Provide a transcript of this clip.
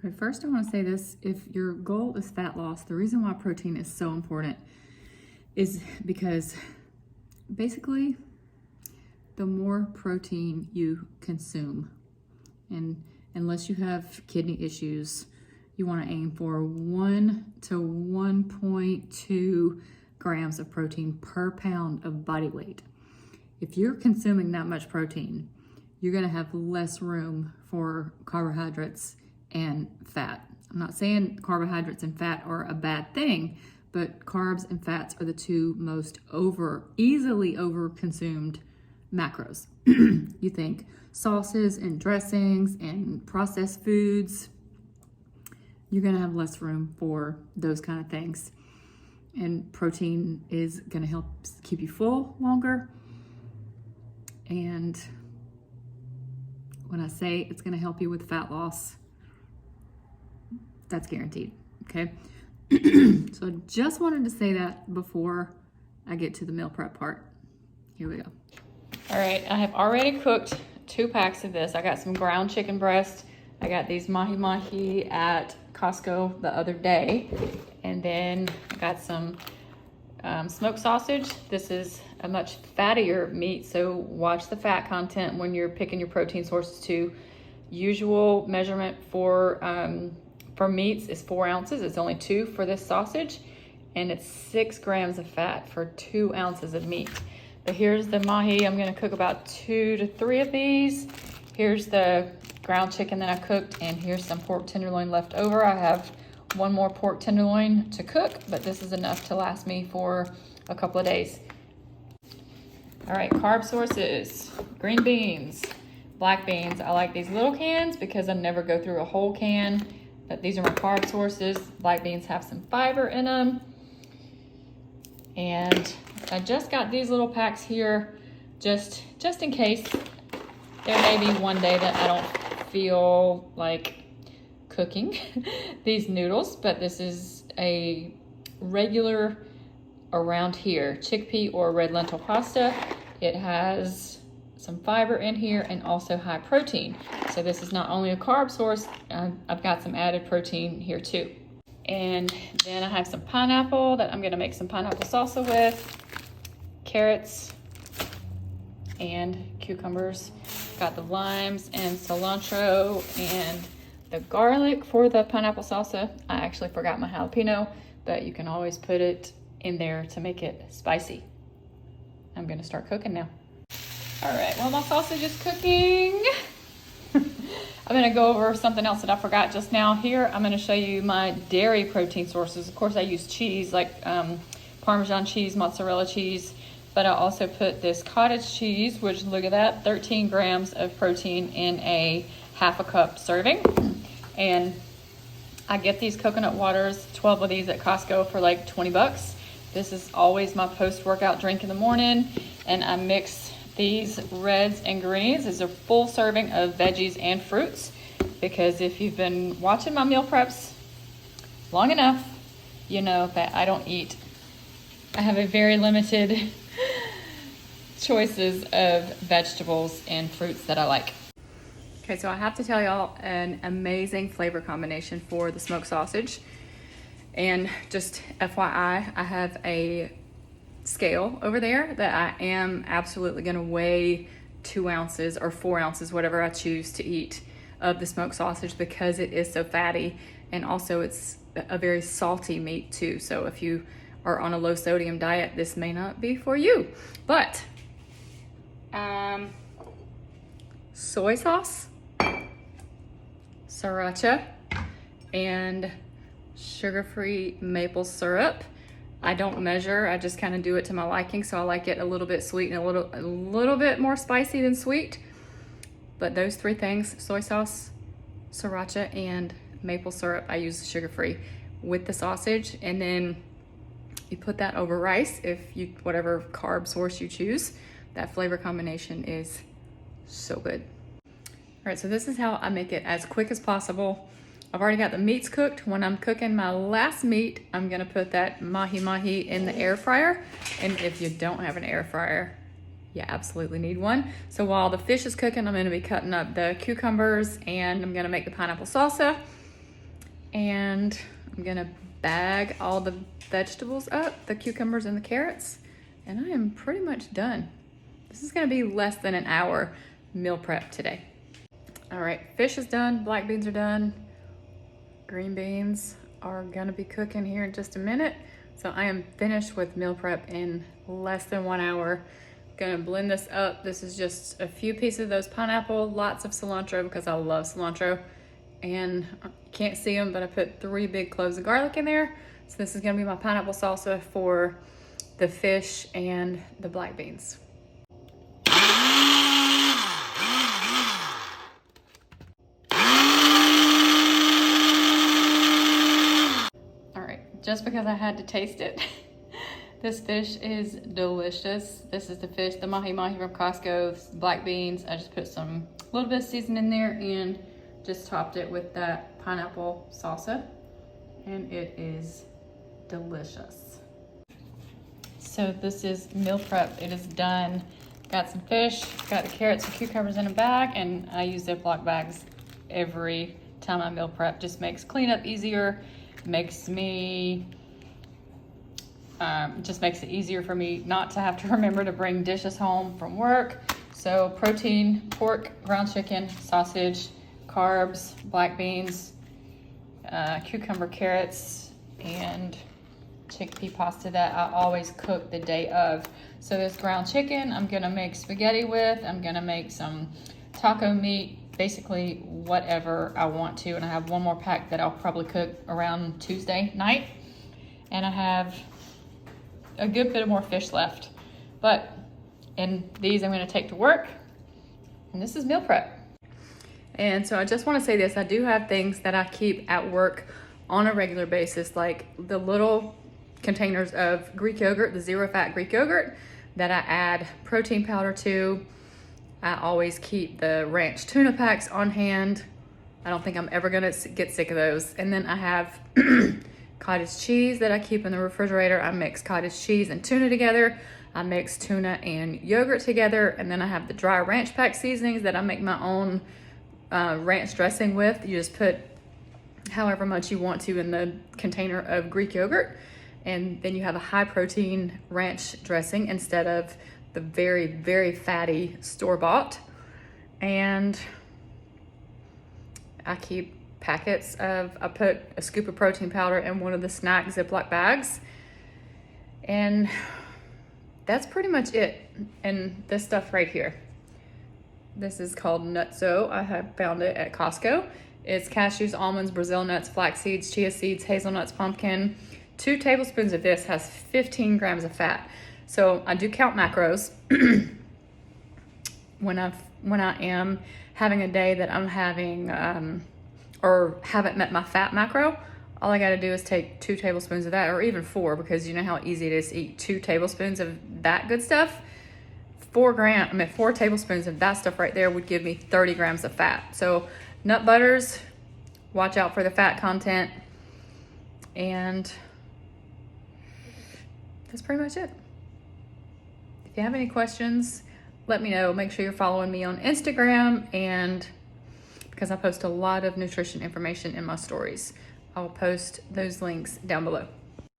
Okay, first I want to say this. If your goal is fat loss, the reason why protein is so important is because basically the more protein you consume, and unless you have kidney issues, you want to aim for 1 to 1.2 grams of protein per pound of body weight. If you're consuming that much protein, you're going to have less room for carbohydrates and fat. I'm not saying carbohydrates and fat are a bad thing, but carbs and fats are the two most easily over-consumed macros. You think sauces and dressings and processed foods, you're gonna have less room for those kind of things. And protein is gonna help keep you full longer. And when I say it's gonna help you with fat loss, that's guaranteed, okay? So I just wanted to say that before I get to the meal prep part. Here we go. All right, I have already cooked 2 packs of this. I got some ground chicken breast. I got these mahi-mahi at Costco the other day. And then I got some smoked sausage. This is a much fattier meat, so watch the fat content when you're picking your protein sources too. Usual measurement for meats is 4 ounces. It's only 2 for this sausage, and it's 6 grams of fat for 2 ounces of meat. But here's the mahi. I'm gonna cook about 2 to 3 of these. Here's the ground chicken that I cooked, and here's some pork tenderloin left over. I have 1 more pork tenderloin to cook, but this is enough to last me for a couple of days. All right, carb sources, green beans, black beans. I like these little cans because I never go through a whole can, but these are my carb sources. Black beans have some fiber in them. And I just got these little packs here just in case there may be one day that I don't feel like cooking these noodles, but this is a regular around here chickpea or red lentil pasta. It has some fiber in here and also high protein. So this is not only a carb source, I've got some added protein here too. And then I have some pineapple that I'm gonna make some pineapple salsa with, carrots and cucumbers. Got the limes and cilantro and the garlic for the pineapple salsa. I actually forgot my jalapeno, but you can always put it in there to make it spicy. I'm gonna start cooking now. All right, well, my sausage is cooking. I'm gonna go over something else that I forgot just now. Here, I'm gonna show you my dairy protein sources. Of course, I use cheese, like Parmesan cheese, mozzarella cheese, but I also put this cottage cheese, which, look at that, 13 grams of protein in a half a cup serving. And I get these coconut waters, 12 of these at Costco for like 20 bucks. This is always my post-workout drink in the morning, and I mix these reds and greens. Is a full serving of veggies and fruits, because if you've been watching my meal preps long enough, you know that I have a very limited choices of vegetables and fruits that I like. Okay, so I have to tell y'all an amazing flavor combination for the smoked sausage. And just FYI, I have a scale over there that I am absolutely gonna weigh 2 ounces or 4 ounces, whatever I choose to eat, of the smoked sausage, because it is so fatty, and also it's a very salty meat too. So if you are on a low sodium diet, this may not be for you. But soy sauce, sriracha, and sugar-free maple syrup. I don't measure, I just kind of do it to my liking. So I like it a little bit sweet and a little bit more spicy than sweet. But those 3 things, soy sauce, sriracha, and maple syrup, I use sugar-free with the sausage. And then you put that over rice, whatever carb source you choose. That flavor combination is so good. All right, so this is how I make it as quick as possible. I've already got the meats cooked. When I'm cooking my last meat, I'm gonna put that mahi-mahi in the air fryer. And if you don't have an air fryer, you absolutely need one. So while the fish is cooking, I'm gonna be cutting up the cucumbers, and I'm gonna make the pineapple salsa. And I'm gonna bag all the vegetables up, the cucumbers and the carrots, and I am pretty much done. This is gonna be less than an hour meal prep today. All right, fish is done, black beans are done, green beans are gonna be cooking here in just a minute. So I am finished with meal prep in less than 1 hour. Gonna blend this up. This is just a few pieces of those pineapple, lots of cilantro because I love cilantro. And you can't see them, but I put 3 big cloves of garlic in there. So this is gonna be my pineapple salsa for the fish and the black beans. All right, just because I had to taste it. This fish is delicious. This is the fish, the mahi-mahi from Costco. This is black beans. I just put a little bit of seasoning in there and just topped it with that pineapple salsa. And it is delicious. So this is meal prep. It is done. Got some fish, got the carrots and cucumbers in a bag, and I use Ziploc bags every time I meal prep. Just makes cleanup easier, makes me just makes it easier for me not to have to remember to bring dishes home from work. So protein, pork, ground chicken, sausage, carbs, black beans, cucumber, carrots, and chickpea pasta that I always cook the day of. So this ground chicken I'm gonna make spaghetti with. I'm gonna make some taco meat, basically whatever I want to. And I have one more pack that I'll probably cook around Tuesday night. And I have a good bit of more fish left. And these I'm gonna take to work. And this is meal prep. And so I just wanna say this, I do have things that I keep at work on a regular basis, like the little containers of Greek yogurt, the 0-fat Greek yogurt that I add protein powder to. I always keep the ranch tuna packs on hand. I don't think I'm ever gonna get sick of those. And then I have cottage cheese that I keep in the refrigerator. I mix cottage cheese and tuna together. I mix tuna and yogurt together. And then I have the dry ranch pack seasonings that I make my own ranch dressing with. You just put however much you want to in the container of Greek yogurt. And then you have a high protein ranch dressing instead of the very, very fatty store-bought. And I keep packets of, I put a scoop of protein powder in one of the snack Ziploc bags. And that's pretty much it. And this stuff right here. This is called Nutso. I have found it at Costco. It's cashews, almonds, Brazil nuts, flax seeds, chia seeds, hazelnuts, pumpkin. 2 tablespoons of this has 15 grams of fat. So I do count macros. when I am having a day that I'm having or haven't met my fat macro, all I gotta do is take 2 tablespoons of that, or even 4, because you know how easy it is to eat 2 tablespoons of that good stuff. 4 tablespoons of that stuff right there would give me 30 grams of fat. So nut butters, watch out for the fat content. And that's pretty much it. If you have any questions, let me know. Make sure you're following me on Instagram, and because I post a lot of nutrition information in my stories, I'll post those links down below.